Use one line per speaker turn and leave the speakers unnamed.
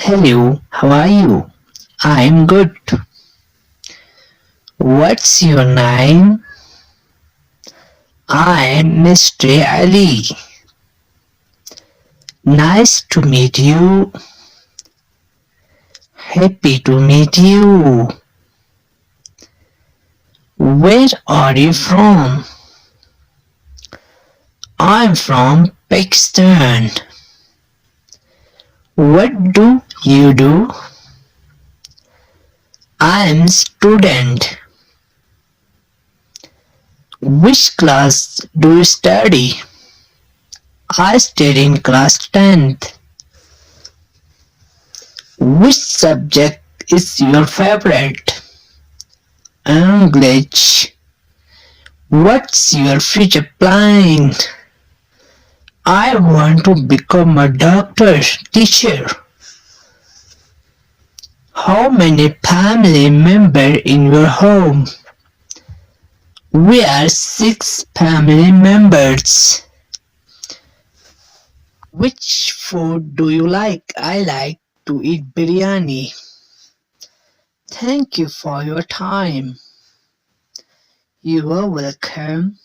Hello, how are you? I'm good. What's your name? I'm Mr. Ali. Nice to meet you. Happy to meet you. Where are you from? I'm from Pakistan. What do you do? I'm student. Which class do you study? I study in class 10th. Which subject is your favorite? English. What's your future plan? I want to become a doctor, teacher. How many family members in your home? We are 6 family members. Which food do you like? I like to eat biryani. Thank you for your time. You are welcome.